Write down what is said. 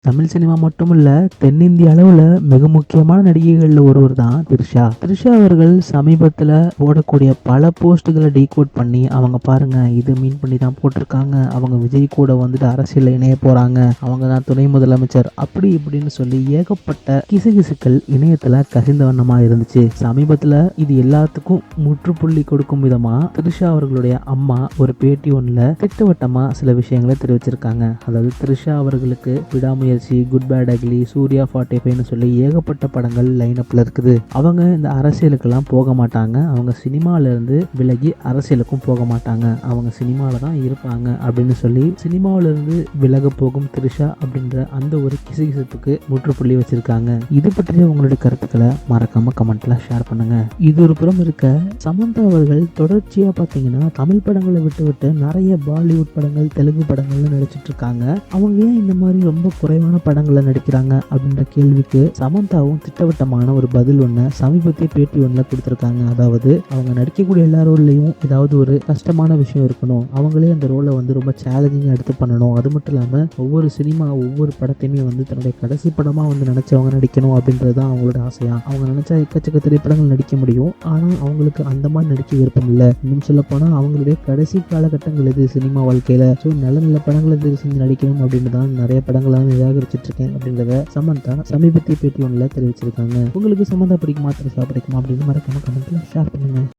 Tamil cinema மட்டும் இல்ல, தென்னிந்திய அளவுல மிக முக்கியமான நடிகைகள்ல ஒருவர் தான் த்ரிஷா. த்ரிஷா அவர்கள் சமீபத்துல போடக்கூடிய பல போஸ்ட்டுகளை டீகோட் பண்ணி, அவங்க பாருங்க இது மீன் பண்ணி தான் போட்டிருக்காங்க, அவங்க விஜய் கூட வந்துட்டு அரசியல்ல இணைய போறாங்க, அவங்க தான் துணை முதலமைச்சர், அப்படி இப்படின்னு சொல்லி ஏகப்பட்ட கிசுகிசுக்கள் இணையத்துல கசிந்த வண்ணமா இருந்துச்சு. சமீபத்துல இது எல்லாத்துக்கும் முற்றுப்புள்ளி கொடுக்கும் விதமா த்ரிஷா அவர்களுடைய அம்மா ஒரு பேட்டி ஒன்றுல திட்டவட்டமா சில விஷயங்களை தெரிவிச்சிருக்காங்க. அதாவது த்ரிஷா அவர்களுக்கு விடாமுயற்சி, குட் பேட் அக்லி, சூர்யா 45ன்னு சொல்லி ஏகப்பட்ட படங்கள் லைனப்ல இருக்குது. அவங்க இந்த அரசியலுக்கெல்லாம் போக மாட்டாங்க, அவங்க சினிமால இருந்து விலகி அரசியலுக்கும் போக மாட்டாங்க, அவங்க சினிமால தான் இருப்பாங்க அப்படின்னு சொல்லி சினிமாவில இருந்து விலக போகும் த்ரிஷா அப்படின்ற அந்த ஒரு கிசுகிசுப்புக்கு முற்றுப்புள்ளி வச்சிருக்காங்க. இது பற்றிய உங்களுடைய கருத்துக்களை மறக்காம கமெண்ட்ல ஷேர் பண்ணுங்க. இது ஒரு புறம் இருக்க, சமந்தா அவர்கள் தொடர்ச்சியா பாத்தீங்கன்னா தமிழ் படங்களை விட்டு நிறைய பாலிவுட் படங்கள், தெலுங்கு படங்கள்ல நடிச்சிட்டு இருக்காங்க. அவங்க ஏன் இந்த மாதிரி ரொம்ப குறைவான படங்கள்ல நடிக்கிறாங்க அப்படின்ற கேள்விக்கு சமந்தாவும் திட்டவட்டமான ஒரு பதில் ஒண்ணு சமீபத்திய பேட்டி ஒண்ணுல கொடுத்திருக்காங்க. அதாவது அவங்க நடிக்கக்கூடிய எல்லா ரோல்லையும் ஏதாவது ஒரு கஷ்டமான விஷயம் இருக்கணும், அவங்களே அந்த ரோலை வந்து ரொம்ப சேலஞ்சிங்கா எடுத்து பண்ணணும், அது மட்டும் இல்லாம ஒவ்வொரு படத்தையுமே வந்து தன்னுடைய கடைசி படமா வந்து நினைச்சவங்க நடிக்கணும் அப்படின்றது தான் அவங்களோட ஆசையா. அவங்க நினைச்சா எக்கச்சக்க திரைப்படங்கள் நடிக்க முடியும், ஆனா அவங்களுக்கு அந்த மாதிரி நடிக்க விருப்பம் இல்லை. இன்னும் சொல்ல போனா அவங்களுடைய கடைசி காலகட்டங்கள் இது சினிமா வாழ்க்கையில. ஸோ நல்ல நல்ல படங்களை செஞ்சு நடிக்கணும் அப்படின்னு தான் நிறைய படங்களை நிராகரிச்சிட்டு இருக்கேன் அப்படின்றத சமந்தா சமீபத்திய பேட்டி ஒன்றில் தெரிவிச்சிருக்காங்க. உங்களுக்கு சமந்தா பிடிக்குமா, த்ரிஷா பிடிக்குமா அப்படின்னு மறக்காம கமெண்ட்ல ஷேர் பண்ணுங்க.